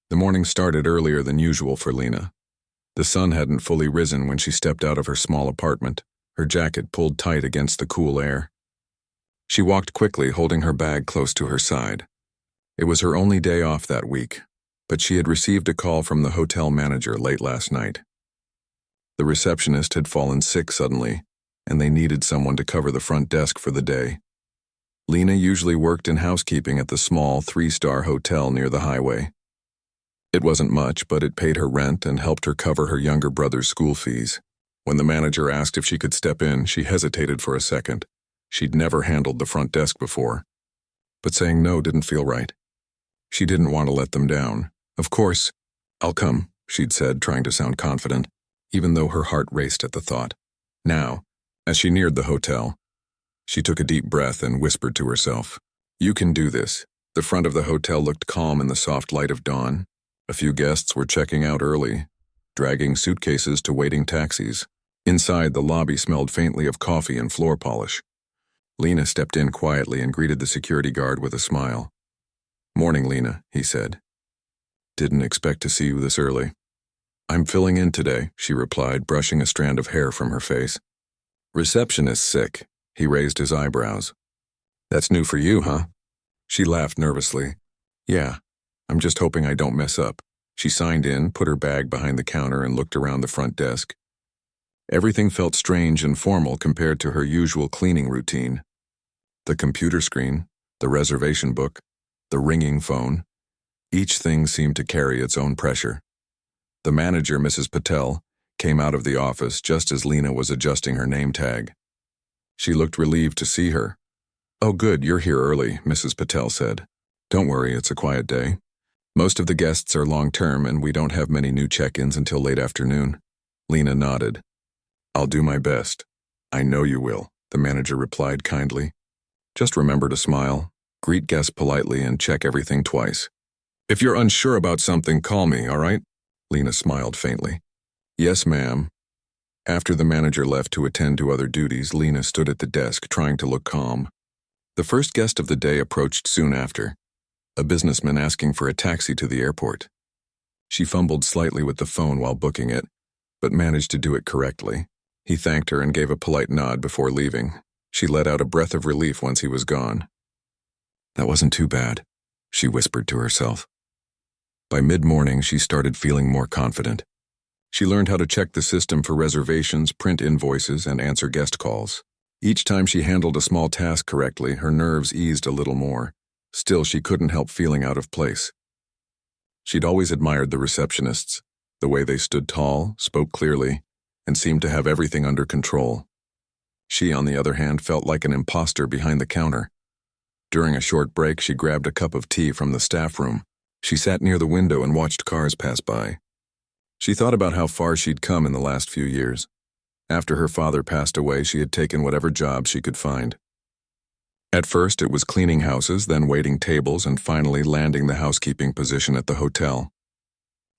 The morning started earlier than usual for Lena. The sun hadn't fully risen when she stepped out of her small apartment, her jacket pulled tight against the cool air. She walked quickly, holding her bag close to her side. It was her only day off that week, but she had received a call from the hotel manager late last night. The receptionist had fallen sick suddenly, and they needed someone to cover the front desk for the day. Lena usually worked in housekeeping at the small 3-star hotel near the highway. It wasn't much, but it paid her rent and helped her cover her younger brother's school fees. When the manager asked if she could step in, she hesitated for a second. She'd never handled the front desk before. But saying no didn't feel right. She didn't want to let them down. "Of course, I'll come," she'd said, trying to sound confident, even though her heart raced at the thought. Now, as she neared the hotel, she took a deep breath and whispered to herself, "You can do this." The front of the hotel looked calm in the soft light of dawn. A few guests were checking out early, dragging suitcases to waiting taxis. Inside, the lobby smelled faintly of coffee and floor polish. Lena stepped in quietly and greeted the security guard with a smile. "Morning, Lena," he said. "Didn't expect to see you this early." "I'm filling in today," she replied, brushing a strand of hair from her face. "Receptionist sick." He raised his eyebrows. "That's new for you, huh?" She laughed nervously. "Yeah, I'm just hoping I don't mess up." She signed in, put her bag behind the counter, and looked around the front desk. Everything felt strange and formal compared to her usual cleaning routine. The computer screen, the reservation book, the ringing phone, each thing seemed to carry its own pressure. The manager, Mrs. Patel, came out of the office just as Lena was adjusting her name tag. She looked relieved to see her. "Oh good, you're here early," Mrs. Patel said. "Don't worry, it's a quiet day. Most of the guests are long-term and we don't have many new check-ins until late afternoon." Lena nodded. "I'll do my best." "I know you will," the manager replied kindly. "Just remember to smile, greet guests politely, and check everything twice. If you're unsure about something, call me, all right?" Lena smiled faintly. "Yes, ma'am." After the manager left to attend to other duties, Lena stood at the desk trying to look calm. The first guest of the day approached soon after, a businessman asking for a taxi to the airport. She fumbled slightly with the phone while booking it, but managed to do it correctly. He thanked her and gave a polite nod before leaving. She let out a breath of relief once he was gone. "That wasn't too bad," she whispered to herself. By mid-morning, she started feeling more confident. She learned how to check the system for reservations, print invoices, and answer guest calls. Each time she handled a small task correctly, her nerves eased a little more. Still, she couldn't help feeling out of place. She'd always admired the receptionists, the way they stood tall, spoke clearly, and seemed to have everything under control. She, on the other hand, felt like an imposter behind the counter. During a short break, she grabbed a cup of tea from the staff room. She sat near the window and watched cars pass by. She thought about how far she'd come in the last few years. After her father passed away, she had taken whatever job she could find. At first, it was cleaning houses, then waiting tables, and finally landing the housekeeping position at the hotel.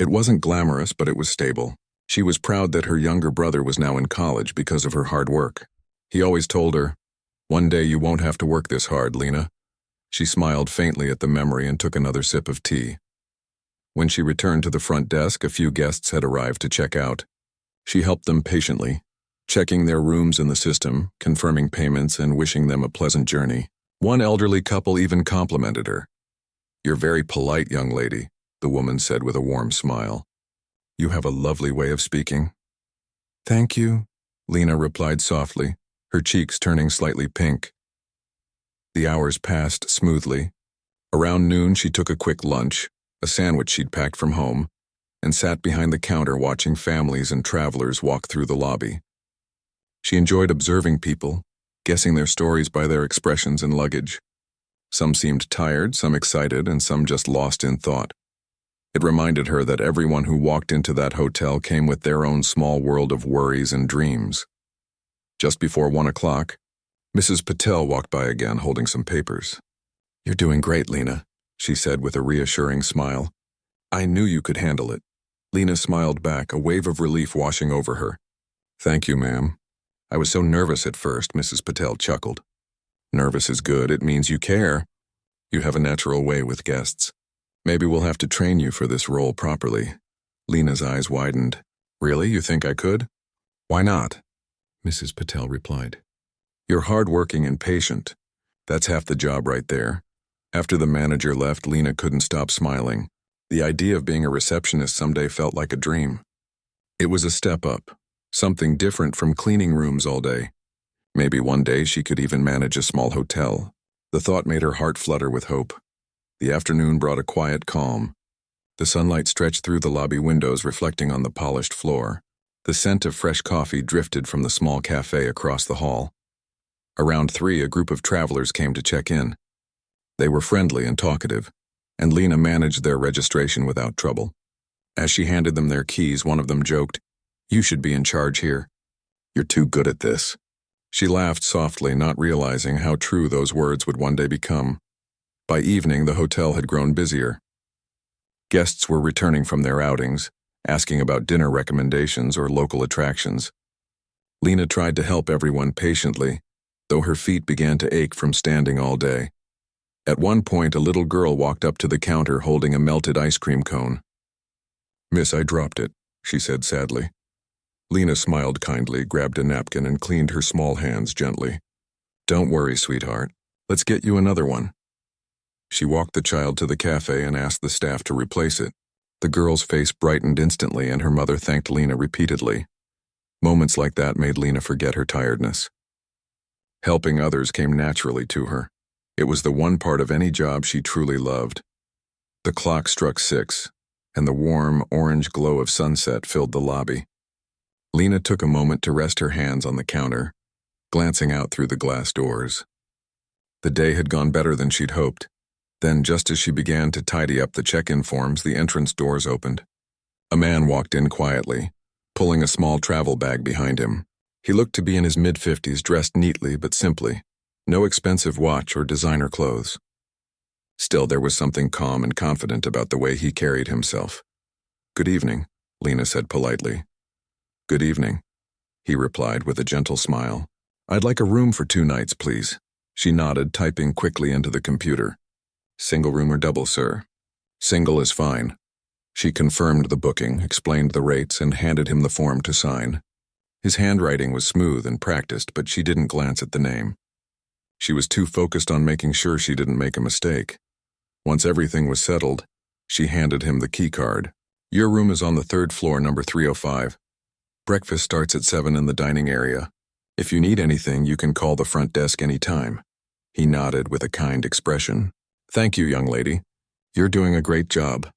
It wasn't glamorous, but it was stable. She was proud that her younger brother was now in college because of her hard work. He always told her, "One day you won't have to work this hard, Lena." She smiled faintly at the memory and took another sip of tea. When she returned to the front desk, a few guests had arrived to check out. She helped them patiently, checking their rooms in the system, confirming payments, and wishing them a pleasant journey. One elderly couple even complimented her. "You're very polite, young lady," the woman said with a warm smile. "You have a lovely way of speaking." "Thank you," Lena replied softly, her cheeks turning slightly pink. The hours passed smoothly. Around noon, she took a quick lunch, a sandwich she'd packed from home, and sat behind the counter watching families and travelers walk through the lobby. She enjoyed observing people, guessing their stories by their expressions and luggage. Some seemed tired, some excited, and some just lost in thought. It reminded her that everyone who walked into that hotel came with their own small world of worries and dreams. Just before 1 o'clock, Mrs. Patel walked by again holding some papers. "You're doing great, Lena," she said with a reassuring smile. "I knew you could handle it." Lena smiled back, a wave of relief washing over her. "Thank you, ma'am. I was so nervous at first," Mrs. Patel chuckled. "Nervous is good. It means you care. You have a natural way with guests." Maybe we'll have to train you for this role properly. Lena's eyes widened. Really, you think I could? Why not? Mrs. Patel replied. You're hardworking and patient. That's half the job right there. After the manager left, Lena couldn't stop smiling. The idea of being a receptionist someday felt like a dream. It was a step up, something different from cleaning rooms all day. Maybe one day she could even manage a small hotel. The thought made her heart flutter with hope. The afternoon brought a quiet calm. The sunlight stretched through the lobby windows, reflecting on the polished floor. The scent of fresh coffee drifted from the small cafe across the hall. Around 3, a group of travelers came to check in. They were friendly and talkative, and Lena managed their registration without trouble. As she handed them their keys, one of them joked, "You should be in charge here. You're too good at this." She laughed softly, not realizing how true those words would one day become. By evening, the hotel had grown busier. Guests were returning from their outings, asking about dinner recommendations or local attractions. Lena tried to help everyone patiently, though her feet began to ache from standing all day. At one point, a little girl walked up to the counter holding a melted ice cream cone. "Miss, I dropped it," she said sadly. Lena smiled kindly, grabbed a napkin, and cleaned her small hands gently. "Don't worry, sweetheart. Let's get you another one." She walked the child to the cafe and asked the staff to replace it. The girl's face brightened instantly, and her mother thanked Lena repeatedly. Moments like that made Lena forget her tiredness. Helping others came naturally to her. It was the one part of any job she truly loved. The clock struck 6, and the warm, orange glow of sunset filled the lobby. Lena took a moment to rest her hands on the counter, glancing out through the glass doors. The day had gone better than she'd hoped. Then, just as she began to tidy up the check-in forms, the entrance doors opened. A man walked in quietly, pulling a small travel bag behind him. He looked to be in his mid-50s, dressed neatly but simply. No expensive watch or designer clothes. Still, there was something calm and confident about the way he carried himself. "Good evening," Lena said politely. "Good evening," he replied with a gentle smile. "I'd like a room for 2 nights, please." She nodded, typing quickly into the computer. "Single room or double, sir?" "Single is fine." She confirmed the booking, explained the rates, and handed him the form to sign. His handwriting was smooth and practiced, but she didn't glance at the name. She was too focused on making sure she didn't make a mistake. Once everything was settled, she handed him the key card. "Your room is on the 3rd floor, number 305. Breakfast starts at 7 in the dining area. If you need anything, you can call the front desk anytime." He nodded with a kind expression. "Thank you, young lady. You're doing a great job."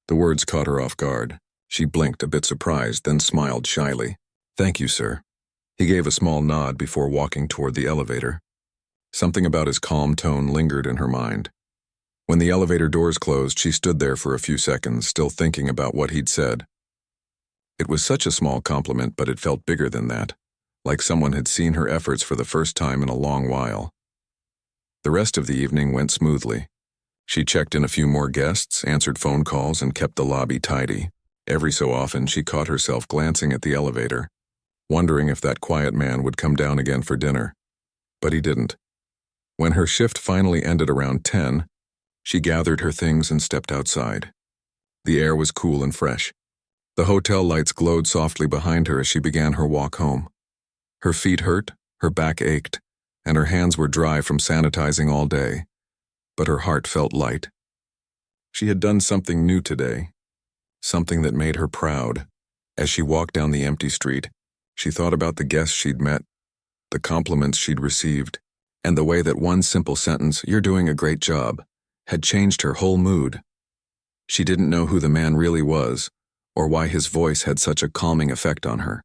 The words caught her off guard. She blinked, a bit surprised, then smiled shyly. "Thank you, sir." He gave a small nod before walking toward the elevator. Something about his calm tone lingered in her mind. When the elevator doors closed, she stood there for a few seconds, still thinking about what he'd said. It was such a small compliment, but it felt bigger than that, like someone had seen her efforts for the first time in a long while. The rest of the evening went smoothly. She checked in a few more guests, answered phone calls, and kept the lobby tidy. Every so often, she caught herself glancing at the elevator, wondering if that quiet man would come down again for dinner. But he didn't. When her shift finally ended around 10, she gathered her things and stepped outside. The air was cool and fresh. The hotel lights glowed softly behind her as she began her walk home. Her feet hurt, her back ached, and her hands were dry from sanitizing all day, but her heart felt light. She had done something new today, something that made her proud. As she walked down the empty street, she thought about the guests she'd met, the compliments she'd received, and the way that one simple sentence, "You're doing a great job," had changed her whole mood. She didn't know who the man really was, or why his voice had such a calming effect on her.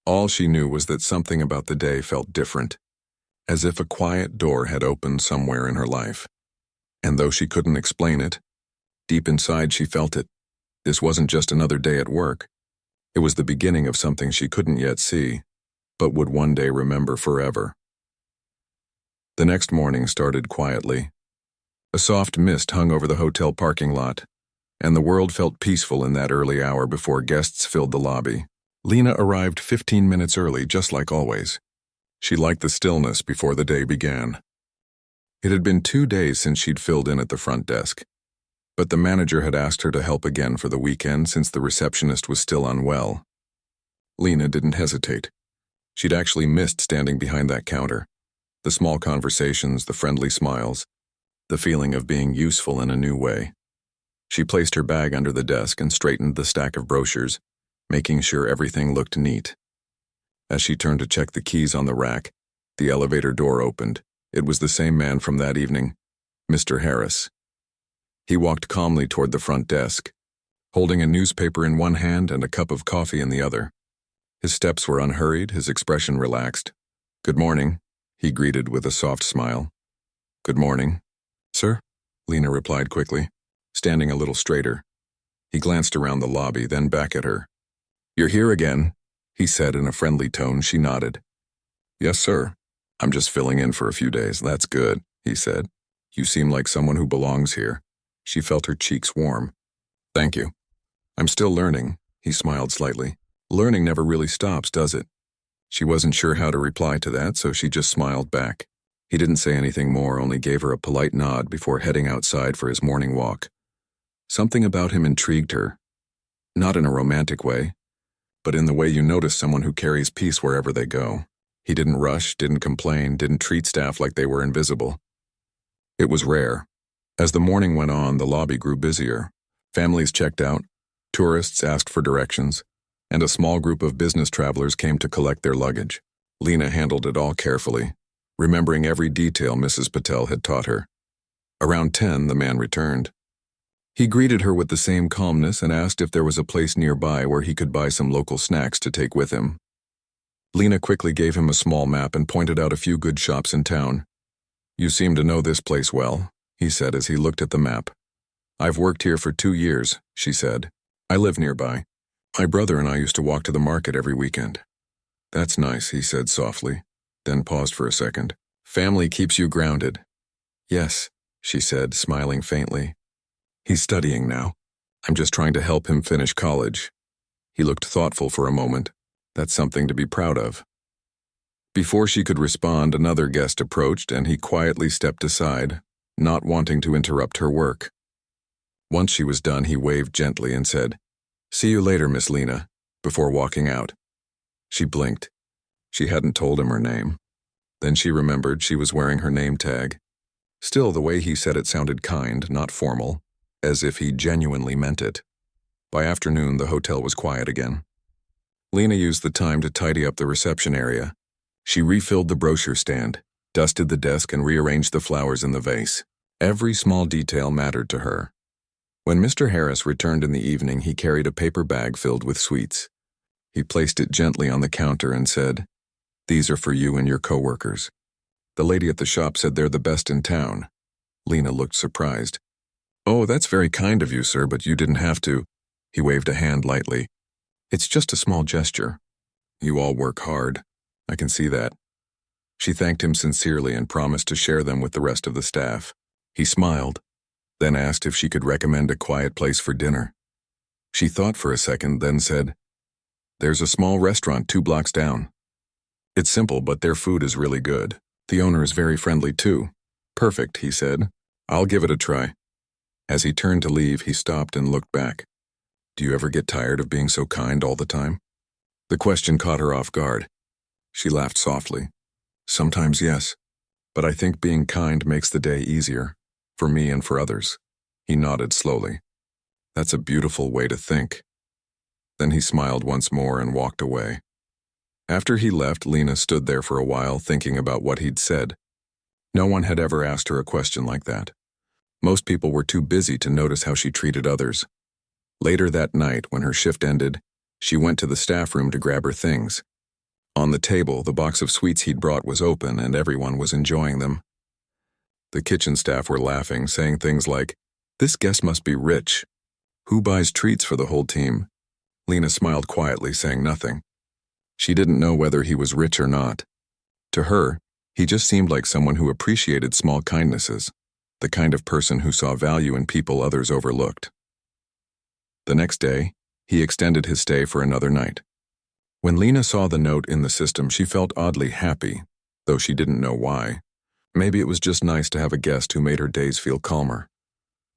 All she knew was that something about the day felt different, as if a quiet door had opened somewhere in her life. And though she couldn't explain it, deep inside she felt it. This wasn't just another day at work. It was the beginning of something she couldn't yet see, but would one day remember forever. The next morning started quietly. A soft mist hung over the hotel parking lot, and the world felt peaceful in that early hour before guests filled the lobby. Lena arrived 15 minutes early, just like always. She liked the stillness before the day began. It had been 2 days since she'd filled in at the front desk. But the manager had asked her to help again for the weekend since the receptionist was still unwell. Lena didn't hesitate. She'd actually missed standing behind that counter. The small conversations, the friendly smiles, the feeling of being useful in a new way. She placed her bag under the desk and straightened the stack of brochures, making sure everything looked neat. As she turned to check the keys on the rack, the elevator door opened. It was the same man from that evening, Mr. Harris. He walked calmly toward the front desk, holding a newspaper in one hand and a cup of coffee in the other. His steps were unhurried, his expression relaxed. "Good morning," he greeted with a soft smile. "Good morning, sir," Lena replied quickly, standing a little straighter. He glanced around the lobby, then back at her. "You're here again," he said in a friendly tone. She nodded. "Yes, sir. I'm just filling in for a few days." "That's good," he said. "You seem like someone who belongs here." She felt her cheeks warm. "Thank you. I'm still learning," he smiled slightly. "Learning never really stops, does it?" She wasn't sure how to reply to that, so she just smiled back. He didn't say anything more, only gave her a polite nod before heading outside for his morning walk. Something about him intrigued her. Not in a romantic way, but in the way you notice someone who carries peace wherever they go. He didn't rush, didn't complain, didn't treat staff like they were invisible. It was rare. As the morning went on, the lobby grew busier. Families checked out, tourists asked for directions, and a small group of business travelers came to collect their luggage. Lena handled it all carefully, remembering every detail Mrs. Patel had taught her. Around 10, the man returned. He greeted her with the same calmness and asked if there was a place nearby where he could buy some local snacks to take with him. Lena quickly gave him a small map and pointed out a few good shops in town. "You seem to know this place well," he said as he looked at the map. "I've worked here for 2 years," she said. "I live nearby. My brother and I used to walk to the market every weekend." "That's nice," he said softly, then paused for a second. "Family keeps you grounded." "Yes," she said, smiling faintly. "He's studying now. I'm just trying to help him finish college." He looked thoughtful for a moment. That's something to be proud of. Before she could respond, another guest approached and he quietly stepped aside, not wanting to interrupt her work. Once she was done, he waved gently and said, "See you later, Miss Lena," before walking out. She blinked. She hadn't told him her name. Then she remembered she was wearing her name tag. Still, the way he said it sounded kind, not formal, as if he genuinely meant it. By afternoon, the hotel was quiet again. Lena used the time to tidy up the reception area. She refilled the brochure stand, dusted the desk, and rearranged the flowers in the vase. Every small detail mattered to her. When Mr. Harris returned in the evening, he carried a paper bag filled with sweets. He placed it gently on the counter and said, "These are for you and your coworkers. The lady at the shop said they're the best in town." Lena looked surprised. "Oh, that's very kind of you, sir, but you didn't have to." He waved a hand lightly. "It's just a small gesture. You all work hard. I can see that." She thanked him sincerely and promised to share them with the rest of the staff. He smiled, then asked if she could recommend a quiet place for dinner. She thought for a second, then said, "There's a small restaurant 2 blocks down. It's simple, but their food is really good. The owner is very friendly too." "Perfect," he said. "I'll give it a try." As he turned to leave, he stopped and looked back. "Do you ever get tired of being so kind all the time?" The question caught her off guard. She laughed softly. "Sometimes, yes, but I think being kind makes the day easier, for me and for others." He nodded slowly. "That's a beautiful way to think." Then he smiled once more and walked away. After he left, Lena stood there for a while thinking about what he'd said. No one had ever asked her a question like that. Most people were too busy to notice how she treated others. Later that night, when her shift ended, she went to the staff room to grab her things. On the table, the box of sweets he'd brought was open and everyone was enjoying them. The kitchen staff were laughing, saying things like, "This guest must be rich. Who buys treats for the whole team?" Lena smiled quietly, saying nothing. She didn't know whether he was rich or not. To her, he just seemed like someone who appreciated small kindnesses, the kind of person who saw value in people others overlooked. The next day, he extended his stay for another night. When Lena saw the note in the system, she felt oddly happy, though she didn't know why. Maybe it was just nice to have a guest who made her days feel calmer.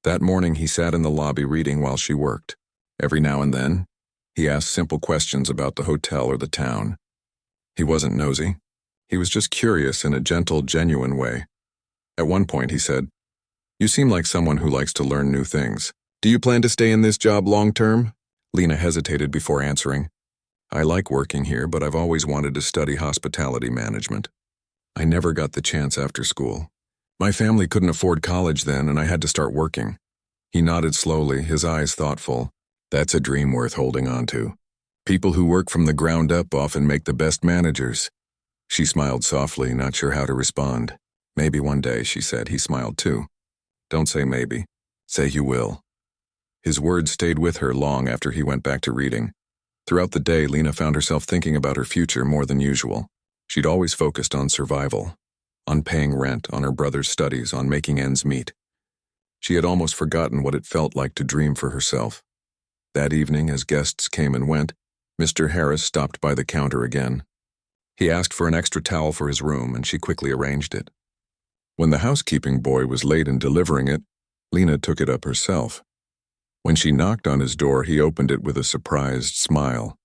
That morning he sat in the lobby reading while she worked. Every now and then, he asked simple questions about the hotel or the town. He wasn't nosy. He was just curious in a gentle, genuine way. At one point he said, "You seem like someone who likes to learn new things. Do you plan to stay in this job long term?" Lena hesitated before answering. "I like working here, but I've always wanted to study hospitality management. I never got the chance after school. My family couldn't afford college then, and I had to start working." He nodded slowly, his eyes thoughtful. "That's a dream worth holding on to. People who work from the ground up often make the best managers." She smiled softly, not sure how to respond. "Maybe one day," she said. He smiled too. "Don't say maybe. Say you will." His words stayed with her long after he went back to reading. Throughout the day, Lena found herself thinking about her future more than usual. She'd always focused on survival, on paying rent, on her brother's studies, on making ends meet. She had almost forgotten what it felt like to dream for herself. That evening, as guests came and went, Mr. Harris stopped by the counter again. He asked for an extra towel for his room, and she quickly arranged it. When the housekeeping boy was late in delivering it, Lena took it up herself. When she knocked on his door, he opened it with a surprised smile.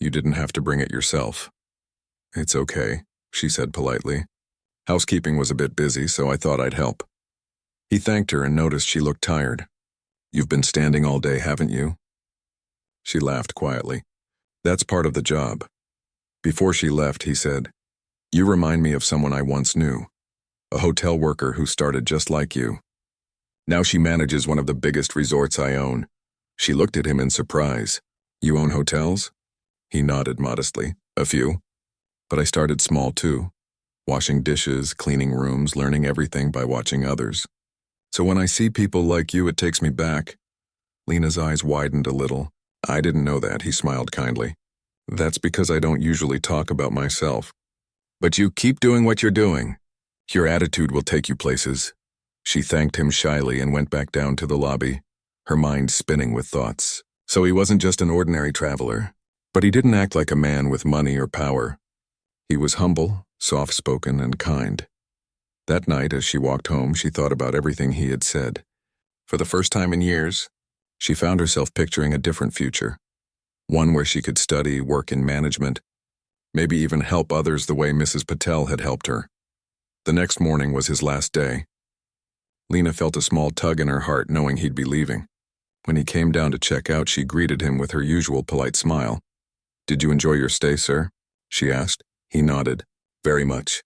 "You didn't have to bring it yourself." "It's okay," she said politely. "Housekeeping was a bit busy, so I thought I'd help." He thanked her and noticed she looked tired. "You've been standing all day, haven't you?" She laughed quietly. "That's part of the job." Before she left, he said, "You remind me of someone I once knew, a hotel worker who started just like you. Now she manages one of the biggest resorts I own." She looked at him in surprise. "You own hotels?" He nodded modestly. "A few. But I started small too, washing dishes, cleaning rooms, learning everything by watching others. So when I see people like you, it takes me back." Lena's eyes widened a little. "I didn't know that," he smiled kindly. "That's because I don't usually talk about myself. But you keep doing what you're doing. Your attitude will take you places." She thanked him shyly and went back down to the lobby, her mind spinning with thoughts. So he wasn't just an ordinary traveler, but he didn't act like a man with money or power. He was humble, soft-spoken, and kind. That night, as she walked home, she thought about everything he had said. For the first time in years, she found herself picturing a different future, one where she could study, work in management, maybe even help others the way Mrs. Patel had helped her. The next morning was his last day. Lena felt a small tug in her heart knowing he'd be leaving. When he came down to check out, she greeted him with her usual polite smile. "Did you enjoy your stay, sir?" she asked. He nodded. "Very much.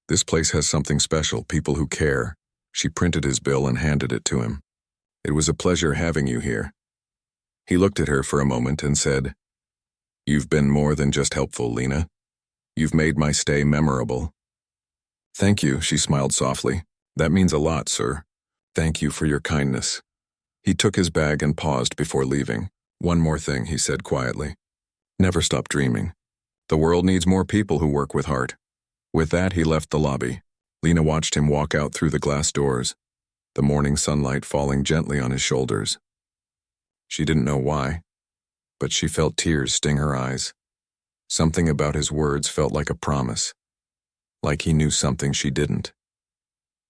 This place has something special, people who care." She printed his bill and handed it to him. "It was a pleasure having you here." He looked at her for a moment and said, "You've been more than just helpful, Lena. You've made my stay memorable." "Thank you," she smiled softly. "That means a lot, sir. Thank you for your kindness." He took his bag and paused before leaving. "One more thing," he said quietly. "Never stop dreaming. The world needs more people who work with heart." With that, he left the lobby. Lena watched him walk out through the glass doors, the morning sunlight falling gently on his shoulders. She didn't know why, but she felt tears sting her eyes. Something about his words felt like a promise, like he knew something she didn't.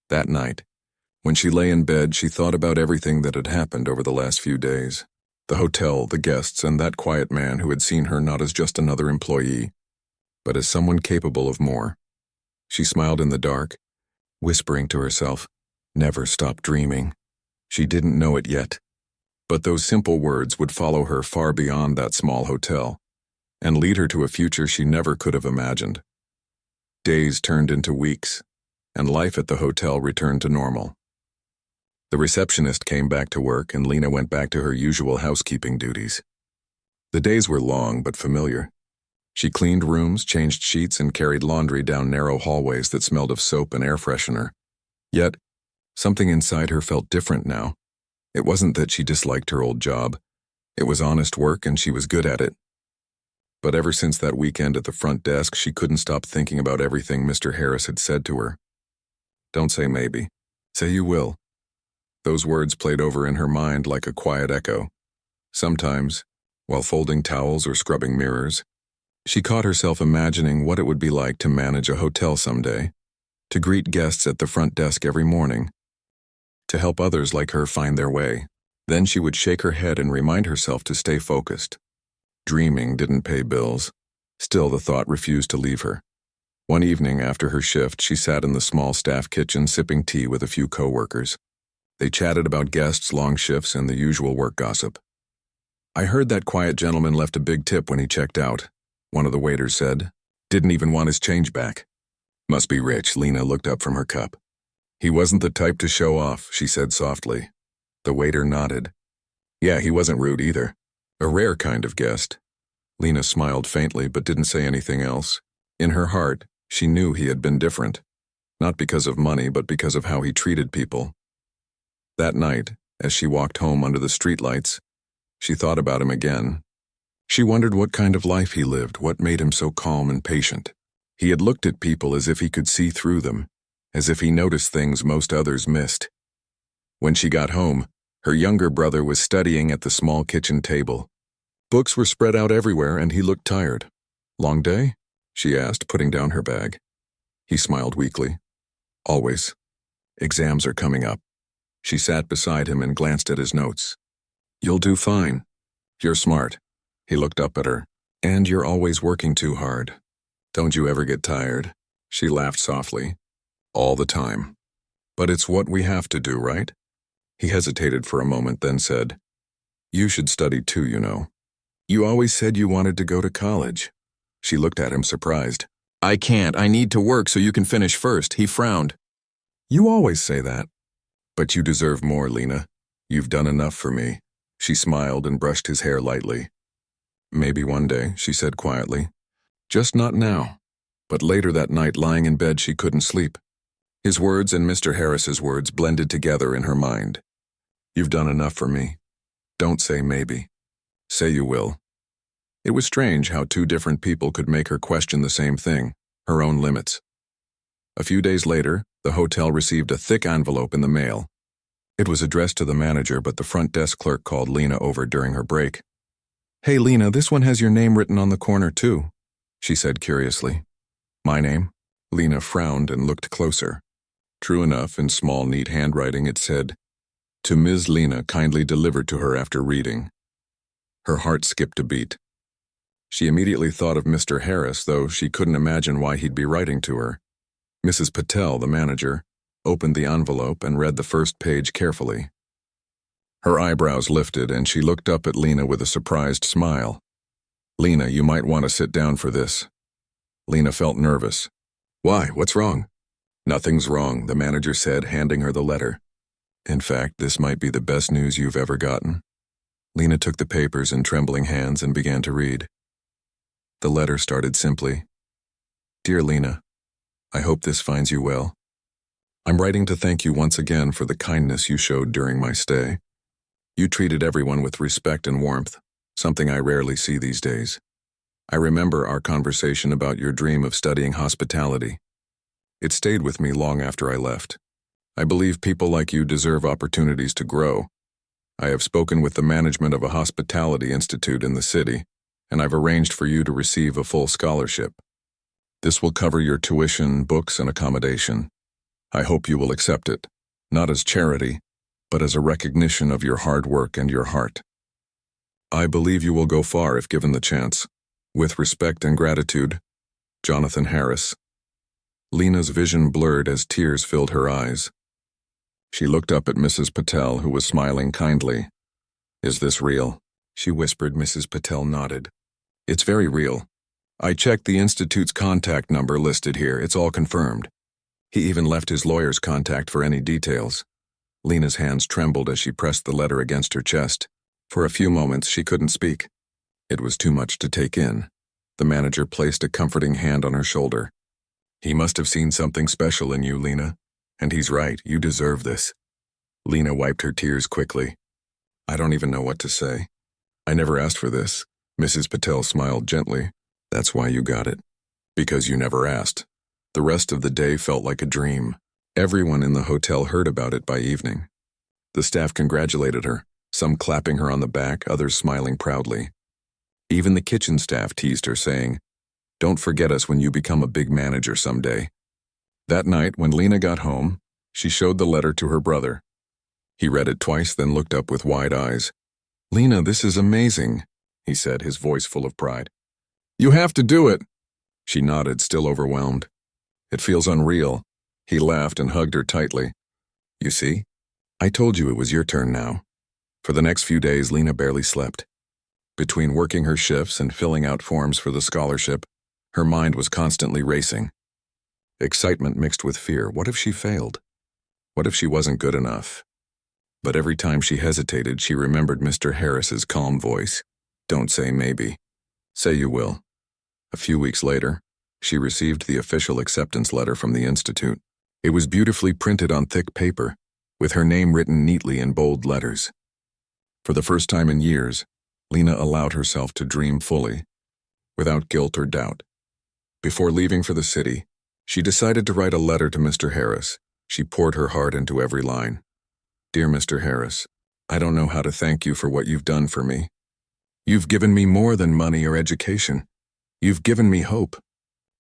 That night, when she lay in bed, she thought about everything that had happened over the last few days. The hotel, the guests, and that quiet man who had seen her not as just another employee, but as someone capable of more. She smiled in the dark, whispering to herself, "Never stop dreaming." She didn't know it yet, but those simple words would follow her far beyond that small hotel, and lead her to a future she never could have imagined. Days turned into weeks, and life at the hotel returned to normal. The receptionist came back to work, and Lena went back to her usual housekeeping duties. The days were long but familiar. She cleaned rooms, changed sheets, and carried laundry down narrow hallways that smelled of soap and air freshener. Yet, something inside her felt different now. It wasn't that she disliked her old job. It was honest work, and she was good at it. But ever since that weekend at the front desk, she couldn't stop thinking about everything Mr. Harris had said to her. "Don't say maybe. Say you will." Those words played over in her mind like a quiet echo. Sometimes, while folding towels or scrubbing mirrors, she caught herself imagining what it would be like to manage a hotel someday, to greet guests at the front desk every morning, to help others like her find their way. Then she would shake her head and remind herself to stay focused. Dreaming didn't pay bills. Still, the thought refused to leave her. One evening after her shift, she sat in the small staff kitchen sipping tea with a few co-workers. They chatted about guests, long shifts, and the usual work gossip. "I heard that quiet gentleman left a big tip when he checked out," one of the waiters said. "Didn't even want his change back." "Must be rich," Lena looked up from her cup. "He wasn't the type to show off," she said softly. The waiter nodded. "Yeah, he wasn't rude either. A rare kind of guest." Lena smiled faintly but didn't say anything else. In her heart, she knew he had been different. Not because of money, but because of how he treated people. That night, as she walked home under the streetlights, she thought about him again. She wondered what kind of life he lived, what made him so calm and patient. He had looked at people as if he could see through them, as if he noticed things most others missed. When she got home, her younger brother was studying at the small kitchen table. Books were spread out everywhere, and he looked tired. "Long day?" she asked, putting down her bag. He smiled weakly. "Always. Exams are coming up." She sat beside him and glanced at his notes. "You'll do fine. You're smart." He looked up at her. "And you're always working too hard. Don't you ever get tired?" She laughed softly. "All the time. But it's what we have to do, right?" He hesitated for a moment, then said, "You should study too, you know. You always said you wanted to go to college." She looked at him surprised. "I can't. I need to work so you can finish first." He frowned. "You always say that. But you deserve more, Lena. You've done enough for me." She smiled and brushed his hair lightly. "Maybe one day," she said quietly. "Just not now." But later that night, lying in bed, she couldn't sleep. His words and Mr. Harris's words blended together in her mind. "You've done enough for me. Don't say maybe. Say you will." It was strange how two different people could make her question the same thing, her own limits. A few days later, the hotel received a thick envelope in the mail. It was addressed to the manager, but the front desk clerk called Lena over during her break. "Hey, Lena, this one has your name written on the corner, too," she said curiously. "My name?" Lena frowned and looked closer. True enough, in small, neat handwriting, it said, "To Ms. Lena, kindly delivered to her after reading." Her heart skipped a beat. She immediately thought of Mr. Harris, though she couldn't imagine why he'd be writing to her. Mrs. Patel, the manager, opened the envelope and read the first page carefully. Her eyebrows lifted, and she looked up at Lena with a surprised smile. "Lena, you might want to sit down for this." Lena felt nervous. "Why? What's wrong?" "Nothing's wrong," the manager said, handing her the letter. "In fact, this might be the best news you've ever gotten." Lena took the papers in trembling hands and began to read. The letter started simply, "Dear Lena, I hope this finds you well. I'm writing to thank you once again for the kindness you showed during my stay. You treated everyone with respect and warmth, something I rarely see these days. I remember our conversation about your dream of studying hospitality. It stayed with me long after I left. I believe people like you deserve opportunities to grow. I have spoken with the management of a hospitality institute in the city, and I've arranged for you to receive a full scholarship. This will cover your tuition, books, and accommodation. I hope you will accept it, not as charity, but as a recognition of your hard work and your heart. I believe you will go far if given the chance. With respect and gratitude, Jonathan Harris." Lena's vision blurred as tears filled her eyes. She looked up at Mrs. Patel, who was smiling kindly. "Is this real?" she whispered. Mrs. Patel nodded. "It's very real. I checked the institute's contact number listed here. It's all confirmed. He even left his lawyer's contact for any details." Lena's hands trembled as she pressed the letter against her chest. For a few moments, she couldn't speak. It was too much to take in. The manager placed a comforting hand on her shoulder. "He must have seen something special in you, Lena. And he's right, you deserve this." Lena wiped her tears quickly. "I don't even know what to say. I never asked for this." Mrs. Patel smiled gently. "That's why you got it. Because you never asked." The rest of the day felt like a dream. Everyone in the hotel heard about it by evening. The staff congratulated her, some clapping her on the back, others smiling proudly. Even the kitchen staff teased her, saying, "Don't forget us when you become a big manager someday." That night, when Lena got home, she showed the letter to her brother. He read it twice, then looked up with wide eyes. "Lena, this is amazing," he said, his voice full of pride. "You have to do it." She nodded, still overwhelmed. "It feels unreal." He laughed and hugged her tightly. "You see? I told you it was your turn now." For the next few days, Lena barely slept. Between working her shifts and filling out forms for the scholarship, her mind was constantly racing. Excitement mixed with fear. What if she failed? What if she wasn't good enough? But every time she hesitated, she remembered Mr. Harris's calm voice. "Don't say maybe. Say you will." A few weeks later, she received the official acceptance letter from the institute. It was beautifully printed on thick paper, with her name written neatly in bold letters. For the first time in years, Lena allowed herself to dream fully, without guilt or doubt. Before leaving for the city, she decided to write a letter to Mr. Harris. She poured her heart into every line. "Dear Mr. Harris, I don't know how to thank you for what you've done for me. You've given me more than money or education. You've given me hope.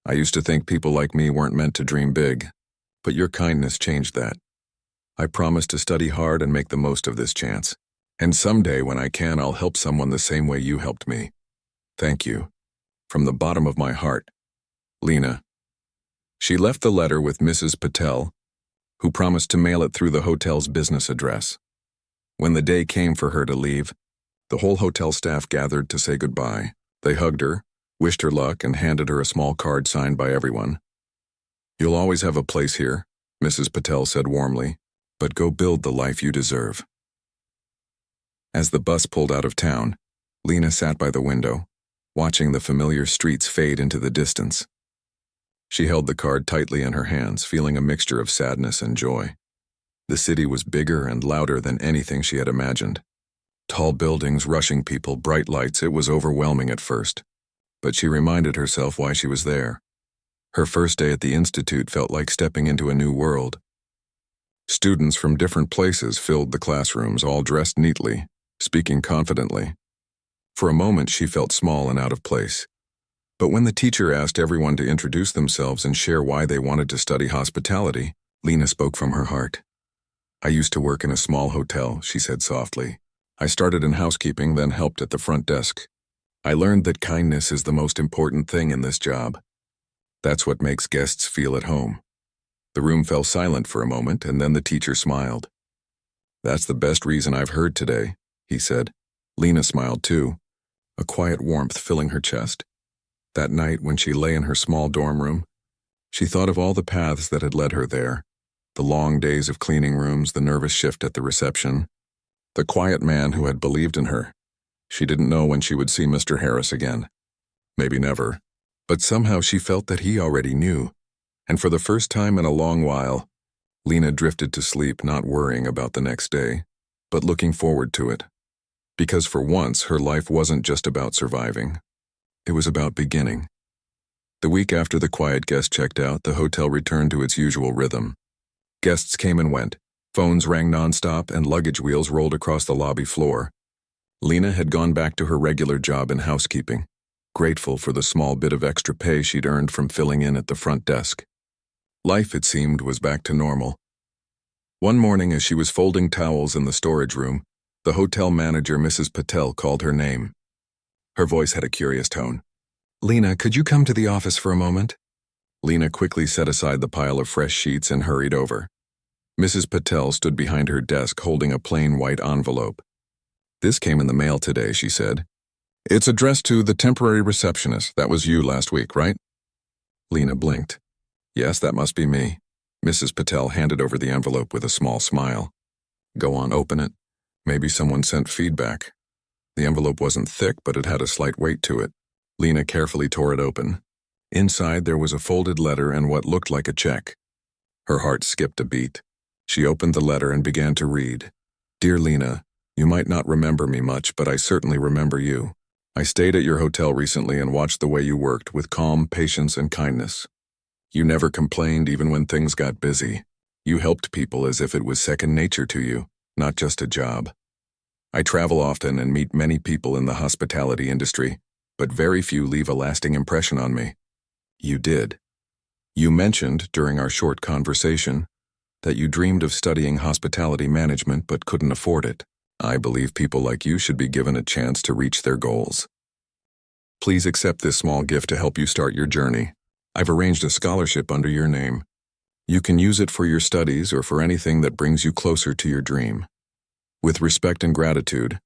I used to think people like me weren't meant to dream big, but your kindness changed that. I promise to study hard and make the most of this chance. And someday when I can, I'll help someone the same way you helped me. Thank you. From the bottom of my heart, Lena." She left the letter with Mrs. Patel, who promised to mail it through the hotel's business address. When the day came for her to leave, the whole hotel staff gathered to say goodbye. They hugged her, wished her luck, and handed her a small card signed by everyone. "You'll always have a place here," Mrs. Patel said warmly, "but go build the life you deserve." As the bus pulled out of town, Lena sat by the window, watching the familiar streets fade into the distance. She held the card tightly in her hands, feeling a mixture of sadness and joy. The city was bigger and louder than anything she had imagined. Tall buildings, rushing people, bright lights. It was overwhelming at first, but she reminded herself why she was there. Her first day at the institute felt like stepping into a new world. Students from different places filled the classrooms, all dressed neatly, speaking confidently. For a moment, she felt small and out of place. But when the teacher asked everyone to introduce themselves and share why they wanted to study hospitality, Lena spoke from her heart. "I used to work in a small hotel," she said softly. "I started in housekeeping, then helped at the front desk. I learned that kindness is the most important thing in this job. That's what makes guests feel at home." The room fell silent for a moment, and then the teacher smiled. "That's the best reason I've heard today," he said. Lena smiled too, a quiet warmth filling her chest. That night, when she lay in her small dorm room, she thought of all the paths that had led her there, the long days of cleaning rooms, the nervous shift at the reception, the quiet man who had believed in her. She didn't know when she would see Mr. Harris again. Maybe never. But somehow she felt that he already knew. And for the first time in a long while, Lena drifted to sleep, not worrying about the next day, but looking forward to it. Because for once, her life wasn't just about surviving. It was about beginning. The week after the quiet guest checked out, the hotel returned to its usual rhythm. Guests came and went. Phones rang nonstop, and luggage wheels rolled across the lobby floor. Lena had gone back to her regular job in housekeeping, grateful for the small bit of extra pay she'd earned from filling in at the front desk. Life, it seemed, was back to normal. One morning, as she was folding towels in the storage room, the hotel manager, Mrs. Patel, called her name. Her voice had a curious tone. "Lena, could you come to the office for a moment?" Lena quickly set aside the pile of fresh sheets and hurried over. Mrs. Patel stood behind her desk holding a plain white envelope. "This came in the mail today," she said. "It's addressed to the temporary receptionist. That was you last week, right?" Lena blinked. "Yes, that must be me." Mrs. Patel handed over the envelope with a small smile. "Go on, open it. Maybe someone sent feedback." The envelope wasn't thick, but it had a slight weight to it. Lena carefully tore it open. Inside there was a folded letter and what looked like a check. Her heart skipped a beat. She opened the letter and began to read. "Dear Lena, you might not remember me much, but I certainly remember you. I stayed at your hotel recently and watched the way you worked with calm, patience, and kindness. You never complained even when things got busy. You helped people as if it was second nature to you, not just a job. I travel often and meet many people in the hospitality industry, but very few leave a lasting impression on me. You did. You mentioned, during our short conversation, that you dreamed of studying hospitality management but couldn't afford it. I believe people like you should be given a chance to reach their goals. Please accept this small gift to help you start your journey. I've arranged a scholarship under your name. You can use it for your studies or for anything that brings you closer to your dream. With respect and gratitude,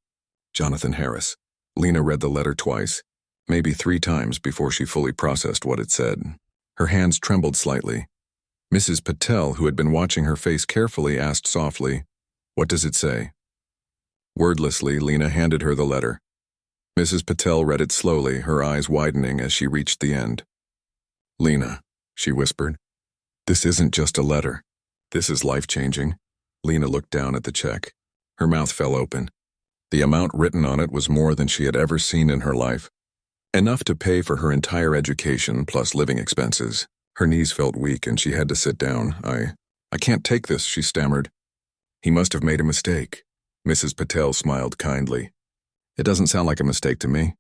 Jonathan Harris. Lena read the letter twice, maybe 3 times before she fully processed what it said. Her hands trembled slightly. Mrs. Patel, who had been watching her face carefully, asked softly, "What does it say?" Wordlessly, Lena handed her the letter. Mrs. Patel read it slowly, her eyes widening as she reached the end. "Lena," she whispered, "this isn't just a letter. This is life-changing." Lena looked down at the check. Her mouth fell open. The amount written on it was more than she had ever seen in her life. Enough to pay for her entire education plus living expenses. Her knees felt weak and she had to sit down. I can't take this," she stammered. "He must have made a mistake." Mrs. Patel smiled kindly. "It doesn't sound like a mistake to me.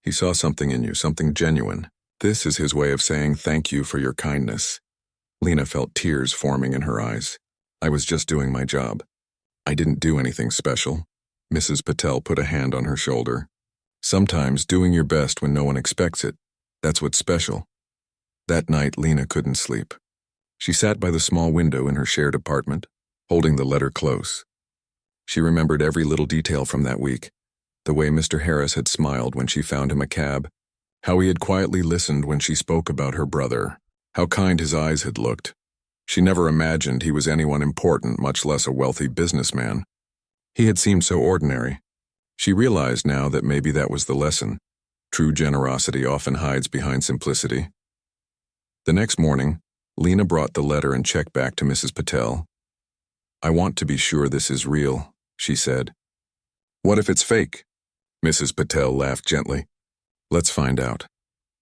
He saw something in you, something genuine. This is his way of saying thank you for your kindness." Lena felt tears forming in her eyes. "I was just doing my job. I didn't do anything special." Mrs. Patel put a hand on her shoulder. "Sometimes doing your best when no one expects it, that's what's special." That night, Lena couldn't sleep. She sat by the small window in her shared apartment, holding the letter close. She remembered every little detail from that week. The way Mr. Harris had smiled when she found him a cab, how he had quietly listened when she spoke about her brother, how kind his eyes had looked. She never imagined he was anyone important, much less a wealthy businessman. He had seemed so ordinary. She realized now that maybe that was the lesson. True generosity often hides behind simplicity. The next morning, Lena brought the letter and check back to Mrs. Patel. "I want to be sure this is real," she said. "What if it's fake?" Mrs. Patel laughed gently. "Let's find out."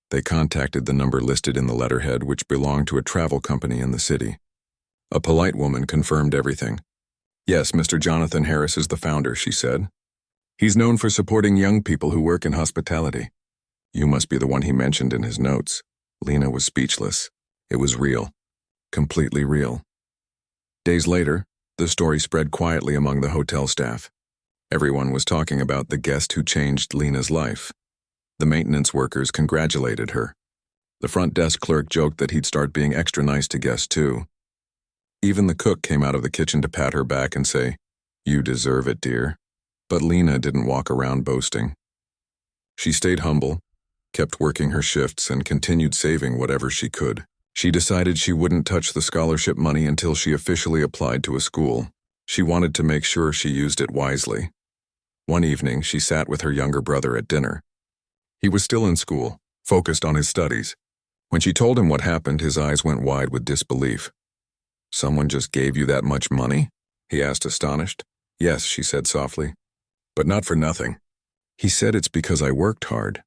They contacted the number listed in the letterhead, which belonged to a travel company in the city. A polite woman confirmed everything. "Yes, Mr. Jonathan Harris is the founder," she said. "He's known for supporting young people who work in hospitality." "You must be the one he mentioned in his notes." Lena was speechless. It was real. Completely real. Days later, the story spread quietly among the hotel staff. Everyone was talking about the guest who changed Lena's life. The maintenance workers congratulated her. The front desk clerk joked that he'd start being extra nice to guests too. Even the cook came out of the kitchen to pat her back and say, "You deserve it, dear." But Lena didn't walk around boasting. She stayed humble, kept working her shifts, and continued saving whatever she could. She decided she wouldn't touch the scholarship money until she officially applied to a school. She wanted to make sure she used it wisely. One evening, she sat with her younger brother at dinner. He was still in school, focused on his studies. When she told him what happened, his eyes went wide with disbelief. "Someone just gave you that much money?" he asked, astonished. "Yes," she said softly, "but not for nothing. He said it's because I worked hard."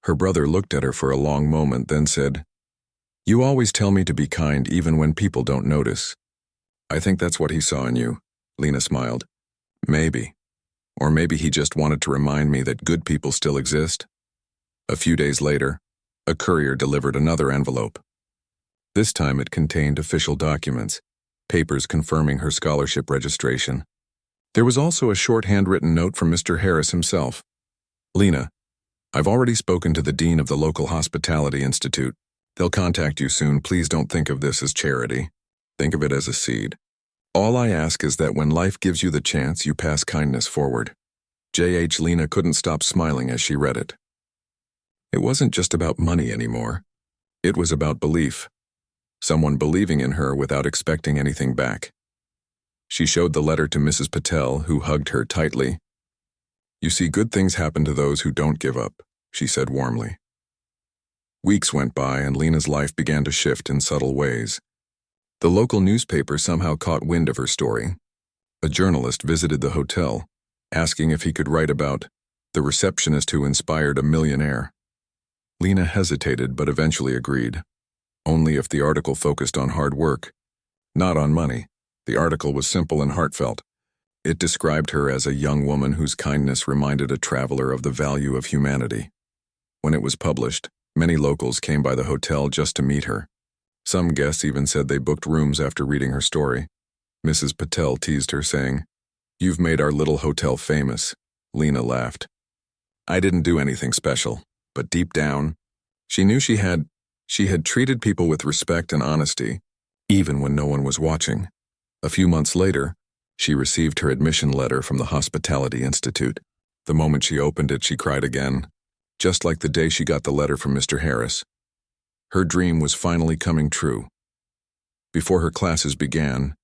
Her brother looked at her for a long moment, then said, "You always tell me to be kind even when people don't notice." "I think that's what he saw in you," Lena smiled. "Maybe. Or maybe he just wanted to remind me that good people still exist." A few days later, a courier delivered another envelope. This time it contained official documents, papers confirming her scholarship registration. There was also a short handwritten note from Mr. Harris himself. "Lena, I've already spoken to the dean of the local hospitality institute. They'll contact you soon. Please don't think of this as charity. Think of it as a seed. All I ask is that when life gives you the chance, you pass kindness forward." J.H. Lena couldn't stop smiling as she read it. It wasn't just about money anymore. It was about belief. Someone believing in her without expecting anything back. She showed the letter to Mrs. Patel, who hugged her tightly. "You see, good things happen to those who don't give up," she said warmly. Weeks went by and Lena's life began to shift in subtle ways. The local newspaper somehow caught wind of her story. A journalist visited the hotel, asking if he could write about the receptionist who inspired a millionaire. Lena hesitated but eventually agreed. Only if the article focused on hard work, not on money. The article was simple and heartfelt. It described her as a young woman whose kindness reminded a traveler of the value of humanity. When it was published, many locals came by the hotel just to meet her. Some guests even said they booked rooms after reading her story. Mrs. Patel teased her, saying, "You've made our little hotel famous." Lena laughed. I didn't do anything special, but deep down, she knew she had treated people with respect and honesty, even when no one was watching. A few months later, she received her admission letter from the Hospitality Institute. The moment she opened it, she cried again, just like the day she got the letter from Mr. Harris. Her dream was finally coming true. Before her classes began,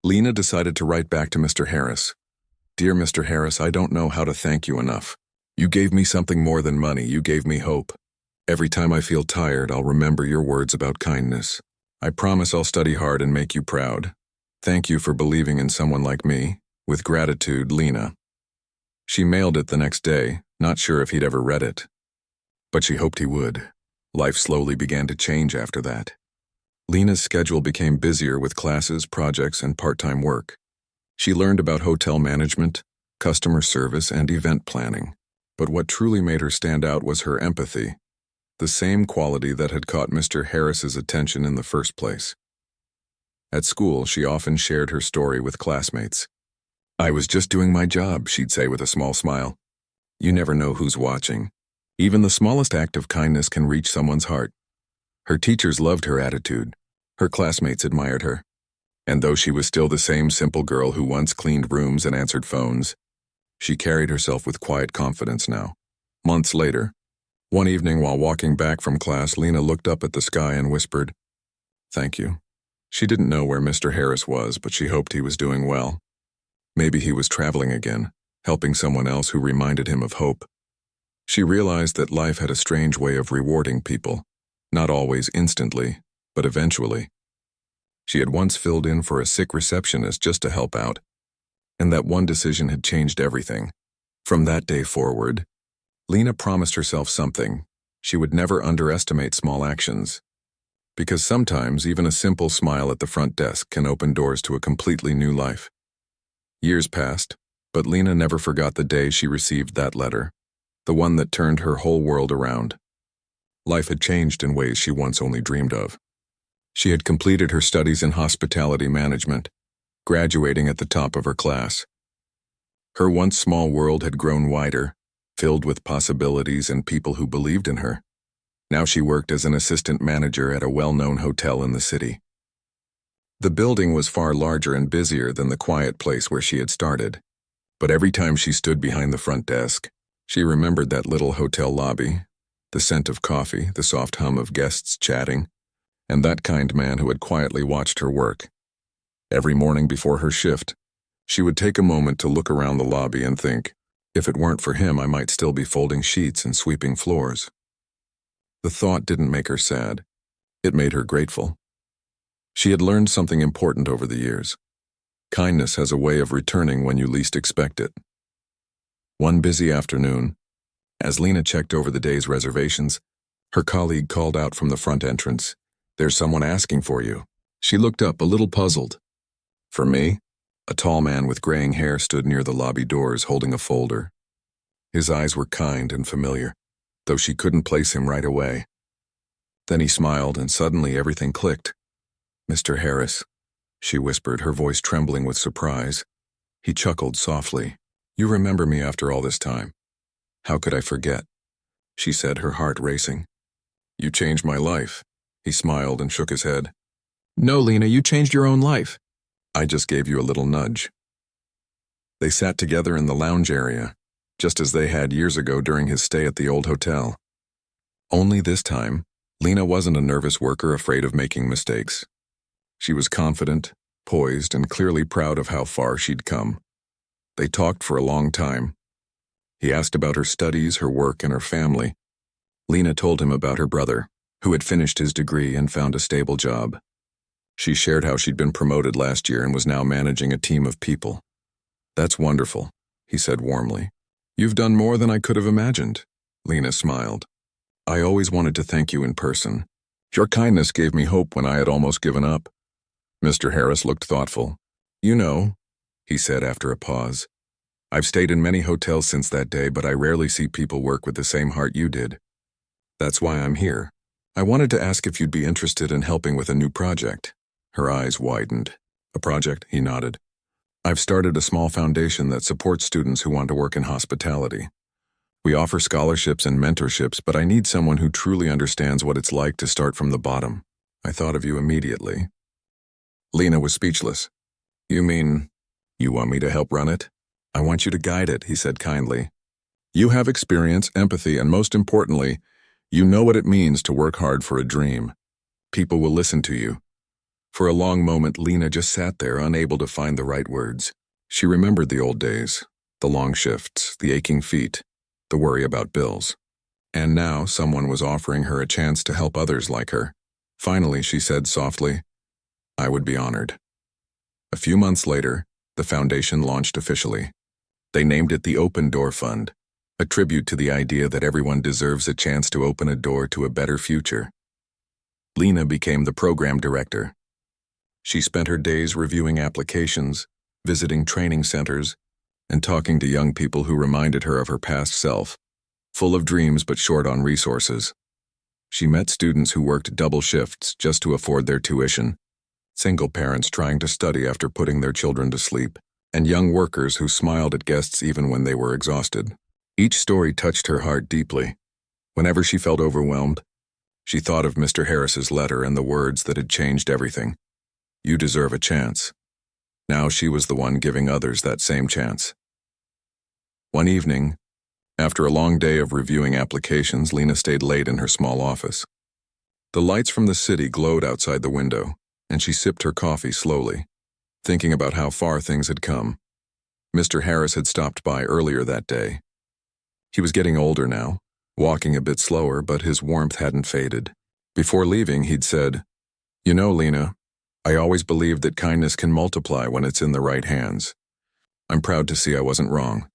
Lena decided to write back to Mr. Harris. "Dear Mr. Harris, I don't know how to thank you enough. You gave me something more than money. You gave me hope. Every time I feel tired, I'll remember your words about kindness. I promise I'll study hard and make you proud. Thank you for believing in someone like me. With gratitude, Lena." She mailed it the next day, not sure if he'd ever read it. But she hoped he would. Life slowly began to change after that. Lena's schedule became busier with classes, projects, and part-time work. She learned about hotel management, customer service, and event planning. But what truly made her stand out was her empathy, the same quality that had caught Mr. Harris's attention in the first place. At school, she often shared her story with classmates. "I was just doing my job," she'd say with a small smile. You never know who's watching. Even the smallest act of kindness can reach someone's heart. Her teachers loved her attitude. Her classmates admired her. And though she was still the same simple girl who once cleaned rooms and answered phones, she carried herself with quiet confidence now. Months later, one evening while walking back from class, Lena looked up at the sky and whispered, "Thank you." She didn't know where Mr. Harris was, but she hoped he was doing well. Maybe he was traveling again, helping someone else who reminded him of hope. She realized that life had a strange way of rewarding people, not always instantly, but eventually. She had once filled in for a sick receptionist just to help out, and that one decision had changed everything. From that day forward, Lena promised herself something. She would never underestimate small actions. Because sometimes even a simple smile at the front desk can open doors to a completely new life. Years passed, but Lena never forgot the day she received that letter, the one that turned her whole world around. Life had changed in ways she once only dreamed of. She had completed her studies in hospitality management, graduating at the top of her class. Her once small world had grown wider, filled with possibilities and people who believed in her. Now she worked as an assistant manager at a well-known hotel in the city. The building was far larger and busier than the quiet place where she had started. But every time she stood behind the front desk, she remembered that little hotel lobby, the scent of coffee, the soft hum of guests chatting, and that kind man who had quietly watched her work. Every morning before her shift, she would take a moment to look around the lobby and think, if it weren't for him, I might still be folding sheets and sweeping floors. The thought didn't make her sad. It made her grateful. She had learned something important over the years. Kindness has a way of returning when you least expect it. One busy afternoon, as Lena checked over the day's reservations, her colleague called out from the front entrance, "There's someone asking for you." She looked up, a little puzzled. For me? A tall man with graying hair stood near the lobby doors holding a folder. His eyes were kind and familiar, though she couldn't place him right away. Then he smiled, and suddenly everything clicked. "Mr. Harris," she whispered, her voice trembling with surprise. He chuckled softly. "You remember me after all this time?" "How could I forget?" she said, her heart racing. "You changed my life." He smiled and shook his head. "No, Lena, you changed your own life. I just gave you a little nudge." They sat together in the lounge area, just as they had years ago during his stay at the old hotel. Only this time, Lena wasn't a nervous worker afraid of making mistakes. She was confident, poised, and clearly proud of how far she'd come. They talked for a long time. He asked about her studies, her work, and her family. Lena told him about her brother, who had finished his degree and found a stable job. She shared how she'd been promoted last year and was now managing a team of people. "That's wonderful," he said warmly. "You've done more than I could have imagined." Lena smiled. "I always wanted to thank you in person. Your kindness gave me hope when I had almost given up." Mr. Harris looked thoughtful. "You know," he said after a pause, "I've stayed in many hotels since that day, but I rarely see people work with the same heart you did. That's why I'm here. I wanted to ask if you'd be interested in helping with a new project. Her eyes widened. A project? He nodded. I've started a small foundation that supports students who want to work in hospitality. We offer scholarships and mentorships, but I need someone who truly understands what it's like to start from the bottom. I thought of you immediately. Lena was speechless. You mean, you want me to help run it? I want you to guide it, he said kindly. You have experience, empathy, and most importantly, you know what it means to work hard for a dream. People will listen to you. For a long moment, Lena just sat there, unable to find the right words. She remembered the old days, the long shifts, the aching feet, the worry about bills. And now someone was offering her a chance to help others like her. Finally, she said softly, I would be honored. A few months later, the foundation launched officially. They named it the Open Door Fund, a tribute to the idea that everyone deserves a chance to open a door to a better future. Lena became the program director. She spent her days reviewing applications, visiting training centers, and talking to young people who reminded her of her past self, full of dreams but short on resources. She met students who worked double shifts just to afford their tuition, single parents trying to study after putting their children to sleep, and young workers who smiled at guests even when they were exhausted. Each story touched her heart deeply. Whenever she felt overwhelmed, she thought of Mr. Harris's letter and the words that had changed everything. You deserve a chance. Now she was the one giving others that same chance. One evening, after a long day of reviewing applications, Lena stayed late in her small office. The lights from the city glowed outside the window, and she sipped her coffee slowly, thinking about how far things had come. Mr. Harris had stopped by earlier that day. He was getting older now, walking a bit slower, but his warmth hadn't faded. Before leaving, he'd said, You know, Lena, I always believed that kindness can multiply when it's in the right hands. I'm proud to see I wasn't wrong.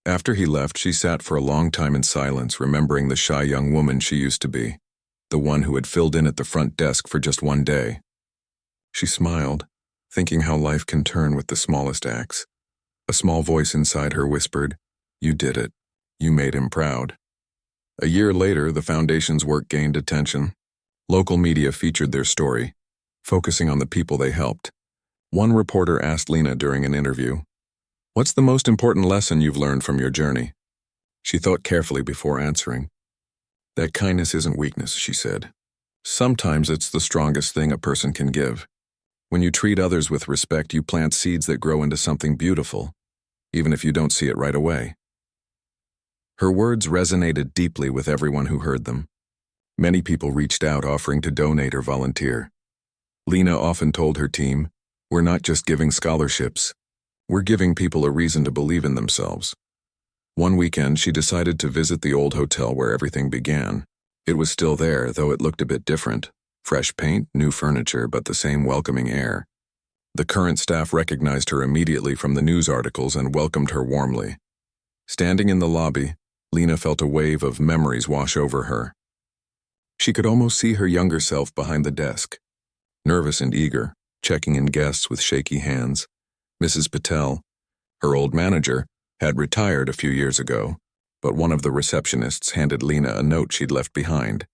After he left, she sat for a long time in silence, remembering the shy young woman she used to be, the one who had filled in at the front desk for just one day. She smiled, thinking how life can turn with the smallest acts. A small voice inside her whispered, You did it. You made him proud. A year later, the foundation's work gained attention. Local media featured their story, focusing on the people they helped. One reporter asked Lena during an interview, What's the most important lesson you've learned from your journey? She thought carefully before answering. That kindness isn't weakness, she said. Sometimes it's the strongest thing a person can give. When you treat others with respect, you plant seeds that grow into something beautiful, even if you don't see it right away. Her words resonated deeply with everyone who heard them. Many people reached out offering to donate or volunteer. Lena often told her team, We're not just giving scholarships. We're giving people a reason to believe in themselves. One weekend, she decided to visit the old hotel where everything began. It was still there, though it looked a bit different. Fresh paint, new furniture, but the same welcoming air. The current staff recognized her immediately from the news articles and welcomed her warmly. Standing in the lobby, Lena felt a wave of memories wash over her. She could almost see her younger self behind the desk, nervous and eager, checking in guests with shaky hands. Mrs. Patel, her old manager, had retired a few years ago, but one of the receptionists handed Lena a note she'd left behind.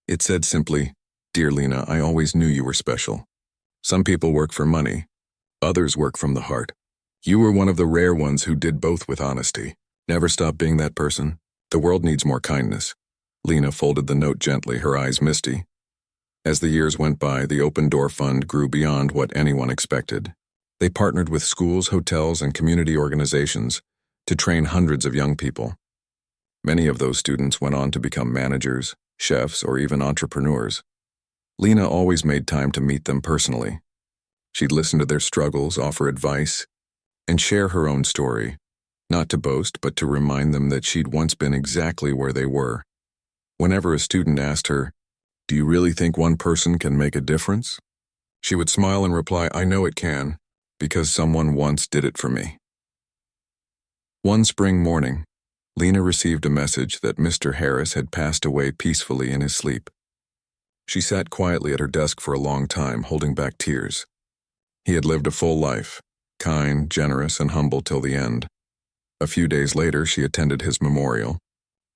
It said simply, Dear Lena, I always knew you were special. Some people work for money. Others work from the heart. You were one of the rare ones who did both with honesty. Never stop being that person. The world needs more kindness. Lena folded the note gently, her eyes misty. As the years went by, the Open Door Fund grew beyond what anyone expected. They partnered with schools, hotels, and community organizations to train hundreds of young people. Many of those students went on to become managers, chefs, or even entrepreneurs. Lena always made time to meet them personally. She'd listen to their struggles, offer advice, and share her own story, not to boast, but to remind them that she'd once been exactly where they were. Whenever a student asked her, Do you really think one person can make a difference? She would smile and reply, I know it can, because someone once did it for me. One spring morning, Lena received a message that Mr. Harris had passed away peacefully in his sleep. She sat quietly at her desk for a long time, holding back tears. He had lived a full life, kind, generous, and humble till the end. A few days later, she attended his memorial.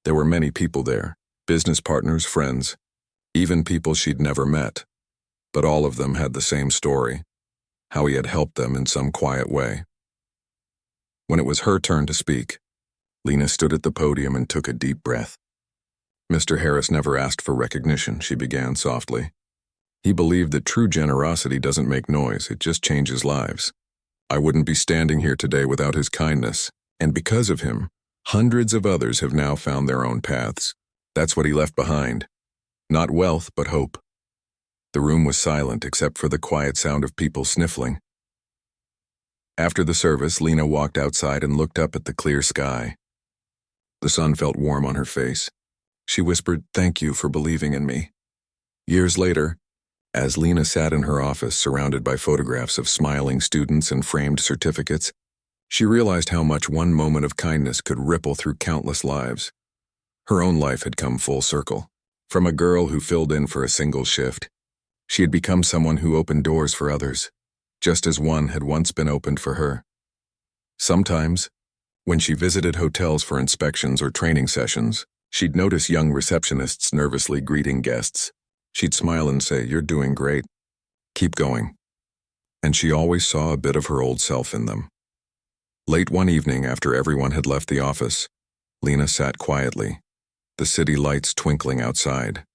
There were many people there, business partners, friends, even people she'd never met, but all of them had the same story, how he had helped them in some quiet way. When it was her turn to speak, Lena stood at the podium and took a deep breath. Mr. Harris never asked for recognition, she began softly. He believed that true generosity doesn't make noise, it just changes lives. I wouldn't be standing here today without his kindness, and because of him, hundreds of others have now found their own paths. That's what he left behind. Not wealth, but hope. The room was silent except for the quiet sound of people sniffling. After the service, Lena walked outside and looked up at the clear sky. The sun felt warm on her face. She whispered, "Thank you for believing in me." Years later, as Lena sat in her office surrounded by photographs of smiling students and framed certificates, she realized how much one moment of kindness could ripple through countless lives. Her own life had come full circle. From a girl who filled in for a single shift, she had become someone who opened doors for others, just as one had once been opened for her. Sometimes, when she visited hotels for inspections or training sessions, she'd notice young receptionists nervously greeting guests. She'd smile and say, "You're doing great. Keep going." And she always saw a bit of her old self in them. Late one evening, after everyone had left the office, Lena sat quietly, the city lights twinkling outside.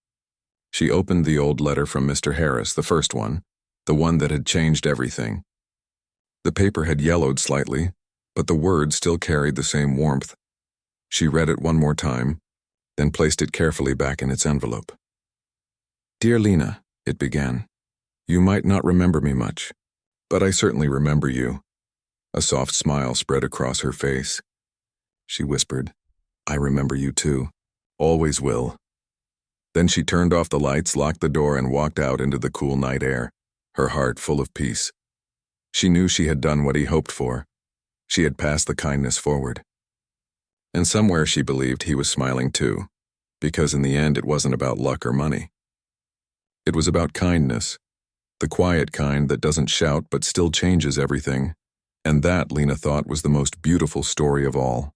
She opened the old letter from Mr. Harris, the first one, the one that had changed everything. The paper had yellowed slightly, but the words still carried the same warmth. She read it one more time, then placed it carefully back in its envelope. "Dear Lena," it began, "you might not remember me much, but I certainly remember you." A soft smile spread across her face. She whispered, "I remember you too. Always will." Then she turned off the lights, locked the door, and walked out into the cool night air, her heart full of peace. She knew she had done what he hoped for. She had passed the kindness forward. And somewhere she believed he was smiling too, because in the end it wasn't about luck or money. It was about kindness, the quiet kind that doesn't shout but still changes everything, and that, Lena thought, was the most beautiful story of all.